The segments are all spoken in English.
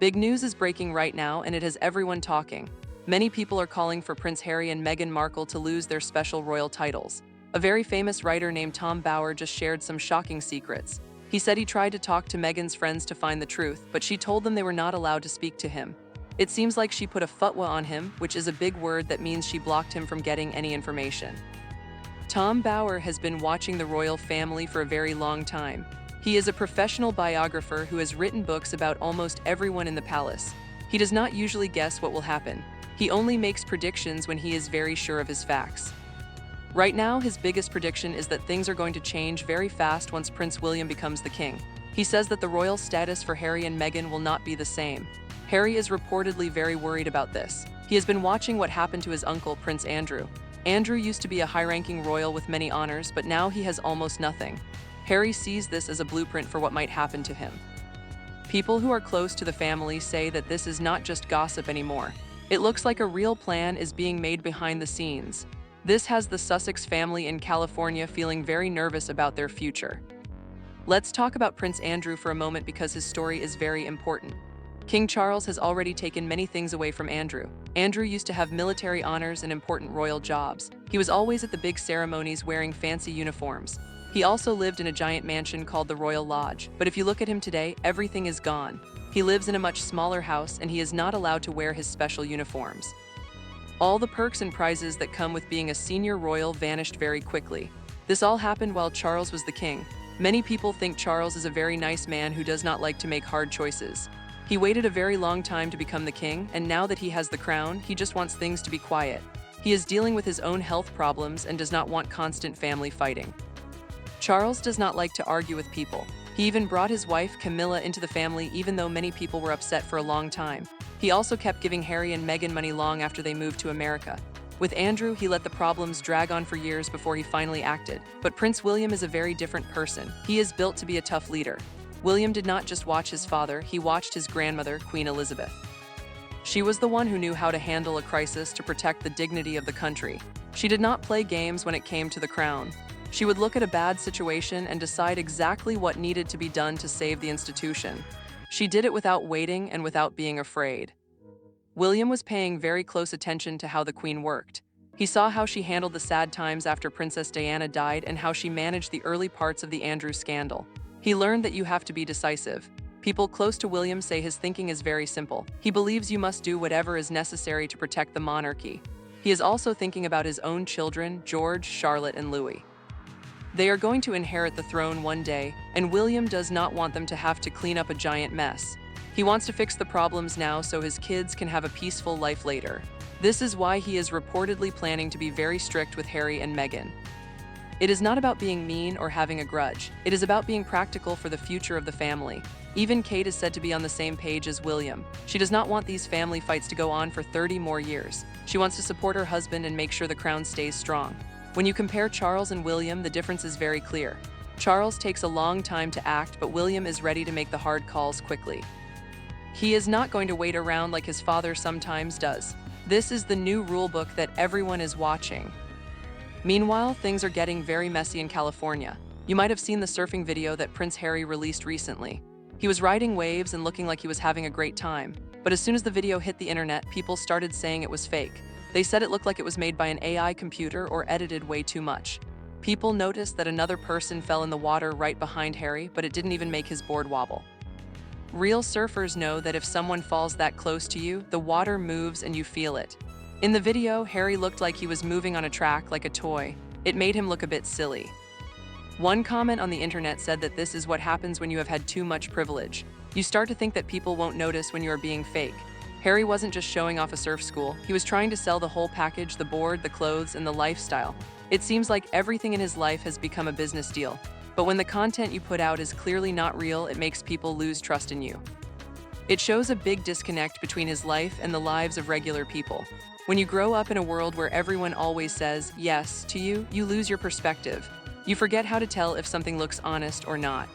Big news is breaking right now, and it has everyone talking. Many people are calling for Prince Harry and Meghan Markle to lose their special royal titles. A very famous writer named Tom Bauer just shared some shocking secrets. He said he tried to talk to Meghan's friends to find the truth, but she told them they were not allowed to speak to him. It seems like she put a fatwa on him, which is a big word that means she blocked him from getting any information. Tom Bauer has been watching the royal family for a very long time. He is a professional biographer who has written books about almost everyone in the palace. He does not usually guess what will happen. He only makes predictions when he is very sure of his facts. Right now, his biggest prediction is that things are going to change very fast once Prince William becomes the king. He says that the royal status for Harry and Meghan will not be the same. Harry is reportedly very worried about this. He has been watching what happened to his uncle, Prince Andrew. Andrew used to be a high-ranking royal with many honors, but now he has almost nothing. Harry sees this as a blueprint for what might happen to him. People who are close to the family say that this is not just gossip anymore. It looks like a real plan is being made behind the scenes. This has the Sussex family in California feeling very nervous about their future. Let's talk about Prince Andrew for a moment because his story is very important. King Charles has already taken many things away from Andrew. Andrew used to have military honors and important royal jobs. He was always at the big ceremonies wearing fancy uniforms. He also lived in a giant mansion called the Royal Lodge, but if you look at him today, everything is gone. He lives in a much smaller house and he is not allowed to wear his special uniforms. All the perks and prizes that come with being a senior royal vanished very quickly. This all happened while Charles was the king. Many people think Charles is a very nice man who does not like to make hard choices. He waited a very long time to become the king, and now that he has the crown, he just wants things to be quiet. He is dealing with his own health problems and does not want constant family fighting. Charles does not like to argue with people. He even brought his wife Camilla into the family even though many people were upset for a long time. He also kept giving Harry and Meghan money long after they moved to America. With Andrew, he let the problems drag on for years before he finally acted. But Prince William is a very different person. He is built to be a tough leader. William did not just watch his father, he watched his grandmother, Queen Elizabeth. She was the one who knew how to handle a crisis to protect the dignity of the country. She did not play games when it came to the crown. She would look at a bad situation and decide exactly what needed to be done to save the institution. She did it without waiting and without being afraid. William was paying very close attention to how the Queen worked. He saw how she handled the sad times after Princess Diana died and how she managed the early parts of the Andrew scandal. He learned that you have to be decisive. People close to William say his thinking is very simple. He believes you must do whatever is necessary to protect the monarchy. He is also thinking about his own children, George, Charlotte, and Louis. They are going to inherit the throne one day, and William does not want them to have to clean up a giant mess. He wants to fix the problems now so his kids can have a peaceful life later. This is why he is reportedly planning to be very strict with Harry and Meghan. It is not about being mean or having a grudge. It is about being practical for the future of the family. Even Kate is said to be on the same page as William. She does not want these family fights to go on for 30 more years. She wants to support her husband and make sure the crown stays strong. When you compare Charles and William, the difference is very clear. Charles takes a long time to act, but William is ready to make the hard calls quickly. He is not going to wait around like his father sometimes does. This is the new rulebook that everyone is watching. Meanwhile, things are getting very messy in California. You might have seen the surfing video that Prince Harry released recently. He was riding waves and looking like he was having a great time. But as soon as the video hit the internet, people started saying it was fake. They said it looked like it was made by an AI computer or edited way too much. People noticed that another person fell in the water right behind Harry, but it didn't even make his board wobble. Real surfers know that if someone falls that close to you, the water moves and you feel it. In the video, Harry looked like he was moving on a track like a toy. It made him look a bit silly. One comment on the internet said that this is what happens when you have had too much privilege. You start to think that people won't notice when you are being fake. Harry wasn't just showing off a surf school, he was trying to sell the whole package, the board, the clothes, and the lifestyle. It seems like everything in his life has become a business deal. But when the content you put out is clearly not real, it makes people lose trust in you. It shows a big disconnect between his life and the lives of regular people. When you grow up in a world where everyone always says yes to you, you lose your perspective. You forget how to tell if something looks honest or not.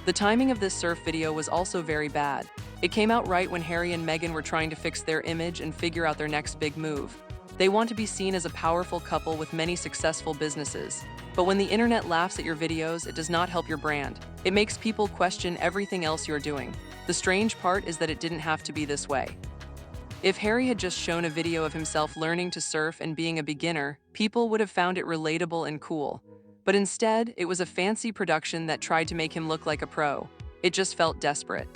The timing of this surf video was also very bad. It came out right when Harry and Meghan were trying to fix their image and figure out their next big move. They want to be seen as a powerful couple with many successful businesses. But when the internet laughs at your videos, it does not help your brand. It makes people question everything else you're doing. The strange part is that it didn't have to be this way. If Harry had just shown a video of himself learning to surf and being a beginner, people would have found it relatable and cool. But instead, it was a fancy production that tried to make him look like a pro. It just felt desperate.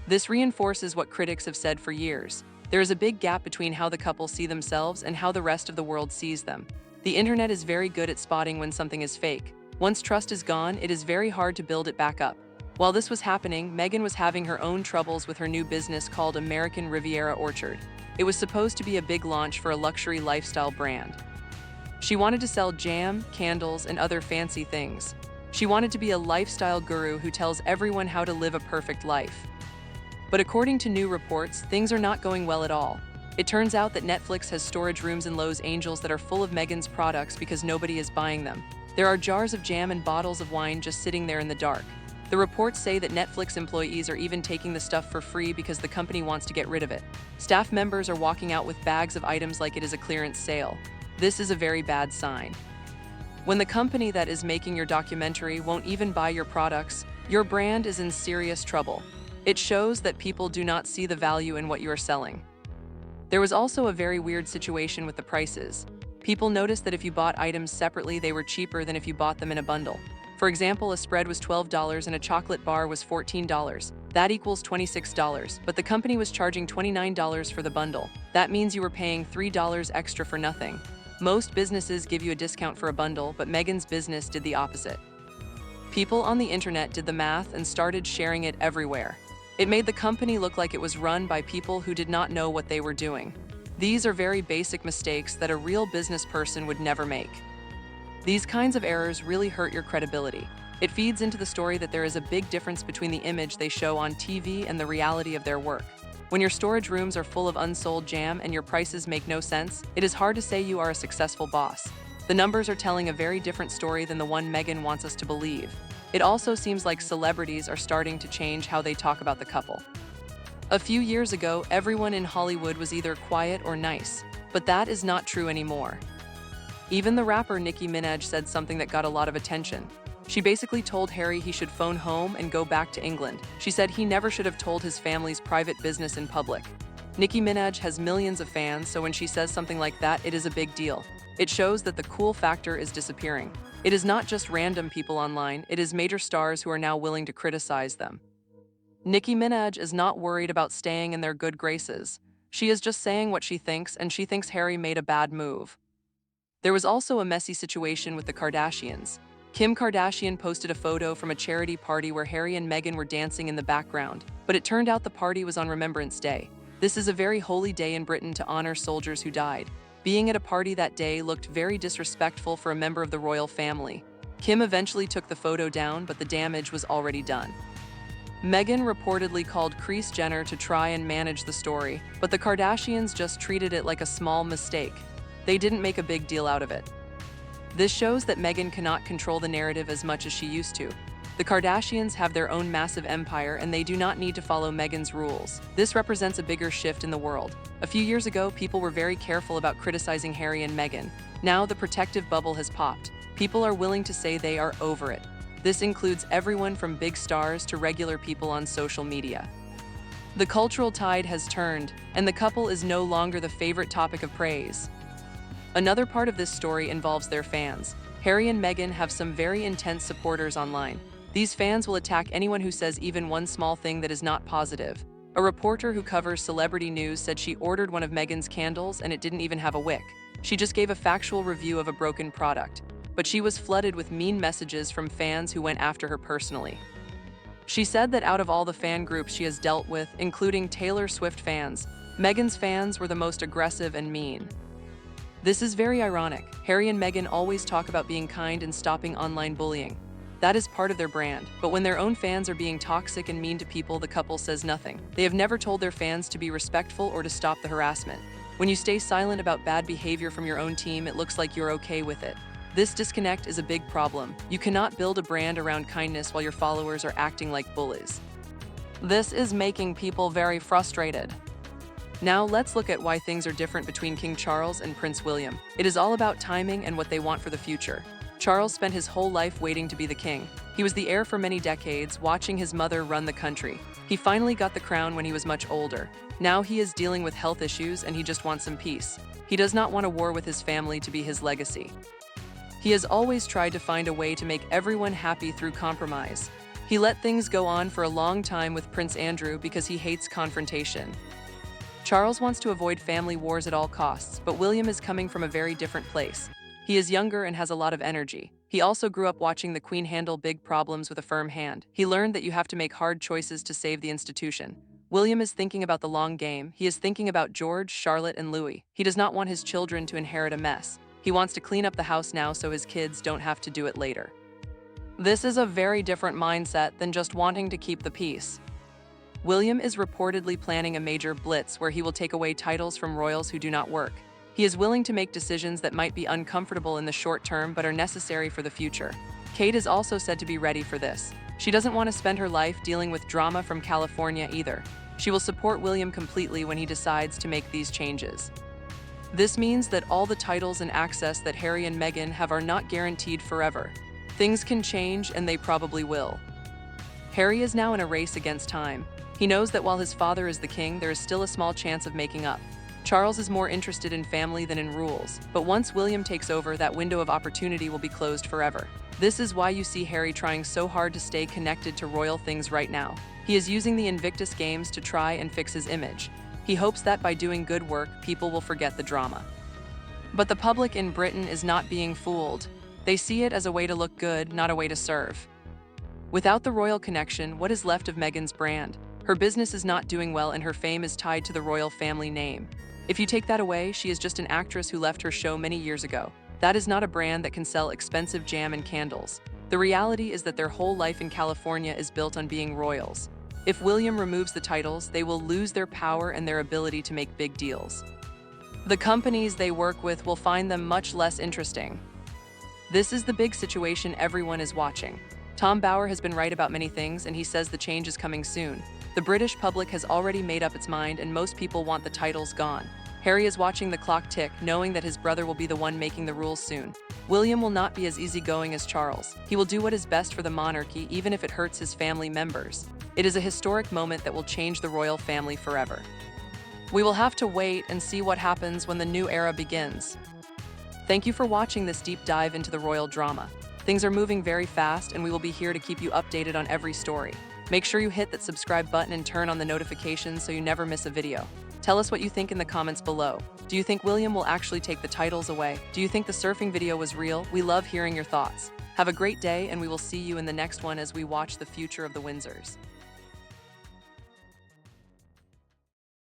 This reinforces what critics have said for years. There is a big gap between how the couple see themselves and how the rest of the world sees them. The internet is very good at spotting when something is fake. Once trust is gone, it is very hard to build it back up. While this was happening, Meghan was having her own troubles with her new business called American Riviera Orchard. It was supposed to be a big launch for a luxury lifestyle brand. She wanted to sell jam, candles, and other fancy things. She wanted to be a lifestyle guru who tells everyone how to live a perfect life. But according to new reports, things are not going well at all. It turns out that Netflix has storage rooms in Los Angeles that are full of Meghan's products because nobody is buying them. There are jars of jam and bottles of wine just sitting there in the dark. The reports say that Netflix employees are even taking the stuff for free because the company wants to get rid of it. Staff members are walking out with bags of items like it is a clearance sale. This is a very bad sign. When the company that is making your documentary won't even buy your products, your brand is in serious trouble. It shows that people do not see the value in what you are selling. There was also a very weird situation with the prices. People noticed that if you bought items separately, they were cheaper than if you bought them in a bundle. For example, a spread was $12 and a chocolate bar was $14. That equals $26, but the company was charging $29 for the bundle. That means you were paying $3 extra for nothing. Most businesses give you a discount for a bundle, but Meghan's business did the opposite. People on the internet did the math and started sharing it everywhere. It made the company look like it was run by people who did not know what they were doing. These are very basic mistakes that a real business person would never make. These kinds of errors really hurt your credibility. It feeds into the story that there is a big difference between the image they show on TV and the reality of their work. When your storage rooms are full of unsold jam and your prices make no sense, it is hard to say you are a successful boss. The numbers are telling a very different story than the one Meghan wants us to believe. It also seems like celebrities are starting to change how they talk about the couple. A few years ago, everyone in Hollywood was either quiet or nice, but that is not true anymore. Even the rapper Nicki Minaj said something that got a lot of attention. She basically told Harry he should phone home and go back to England. She said he never should have told his family's private business in public. Nicki Minaj has millions of fans, so when she says something like that, it is a big deal. It shows that the cool factor is disappearing. It is not just random people online, it is major stars who are now willing to criticize them. Nicki Minaj is not worried about staying in their good graces. She is just saying what she thinks, and she thinks Harry made a bad move. There was also a messy situation with the Kardashians. Kim Kardashian posted a photo from a charity party where Harry and Meghan were dancing in the background, but it turned out the party was on Remembrance Day. This is a very holy day in Britain to honor soldiers who died. Being at a party that day looked very disrespectful for a member of the royal family. Kim eventually took the photo down, but the damage was already done. Meghan reportedly called Kris Jenner to try and manage the story, but the Kardashians just treated it like a small mistake. They didn't make a big deal out of it. This shows that Meghan cannot control the narrative as much as she used to. The Kardashians have their own massive empire and they do not need to follow Meghan's rules. This represents a bigger shift in the world. A few years ago, people were very careful about criticizing Harry and Meghan. Now the protective bubble has popped. People are willing to say they are over it. This includes everyone from big stars to regular people on social media. The cultural tide has turned, and the couple is no longer the favorite topic of praise. Another part of this story involves their fans. Harry and Meghan have some very intense supporters online. These fans will attack anyone who says even one small thing that is not positive. A reporter who covers celebrity news said she ordered one of Meghan's candles and it didn't even have a wick. She just gave a factual review of a broken product. But she was flooded with mean messages from fans who went after her personally. She said that out of all the fan groups she has dealt with, including Taylor Swift fans, Meghan's fans were the most aggressive and mean. This is very ironic. Harry and Meghan always talk about being kind and stopping online bullying. That is part of their brand, but when their own fans are being toxic and mean to people, the couple says nothing. They have never told their fans to be respectful or to stop the harassment. When you stay silent about bad behavior from your own team, it looks like you're okay with it. This disconnect is a big problem. You cannot build a brand around kindness while your followers are acting like bullies. This is making people very frustrated. Now let's look at why things are different between King Charles and Prince William. It is all about timing and what they want for the future. Charles spent his whole life waiting to be the king. He was the heir for many decades, watching his mother run the country. He finally got the crown when he was much older. Now he is dealing with health issues and he just wants some peace. He does not want a war with his family to be his legacy. He has always tried to find a way to make everyone happy through compromise. He let things go on for a long time with Prince Andrew because he hates confrontation. Charles wants to avoid family wars at all costs, but William is coming from a very different place. He is younger and has a lot of energy. He also grew up watching the Queen handle big problems with a firm hand. He learned that you have to make hard choices to save the institution. William is thinking about the long game. He is thinking about George, Charlotte, and Louis. He does not want his children to inherit a mess. He wants to clean up the house now so his kids don't have to do it later. This is a very different mindset than just wanting to keep the peace. William is reportedly planning a major blitz where he will take away titles from royals who do not work. He is willing to make decisions that might be uncomfortable in the short term but are necessary for the future. Kate is also said to be ready for this. She doesn't want to spend her life dealing with drama from California either. She will support William completely when he decides to make these changes. This means that all the titles and access that Harry and Meghan have are not guaranteed forever. Things can change, and they probably will. Harry is now in a race against time. He knows that while his father is the king, there is still a small chance of making up. Charles is more interested in family than in rules, but once William takes over, that window of opportunity will be closed forever. This is why you see Harry trying so hard to stay connected to royal things right now. He is using the Invictus Games to try and fix his image. He hopes that by doing good work, people will forget the drama. But the public in Britain is not being fooled. They see it as a way to look good, not a way to serve. Without the royal connection, what is left of Meghan's brand? Her business is not doing well and her fame is tied to the royal family name. If you take that away, she is just an actress who left her show many years ago. That is not a brand that can sell expensive jam and candles. The reality is that their whole life in California is built on being royals. If William removes the titles, they will lose their power and their ability to make big deals. The companies they work with will find them much less interesting. This is the big situation everyone is watching. Tom Bower has been right about many things, and he says the change is coming soon. The British public has already made up its mind, and most people want the titles gone. Harry is watching the clock tick, knowing that his brother will be the one making the rules soon. William will not be as easygoing as Charles. He will do what is best for the monarchy, even if it hurts his family members. It is a historic moment that will change the royal family forever. We will have to wait and see what happens when the new era begins. Thank you for watching this deep dive into the royal drama. Things are moving very fast, and we will be here to keep you updated on every story. Make sure you hit that subscribe button and turn on the notifications so you never miss a video. Tell us what you think in the comments below. Do you think William will actually take the titles away? Do you think the surfing video was real? We love hearing your thoughts. Have a great day, and we will see you in the next one as we watch the future of the Windsors.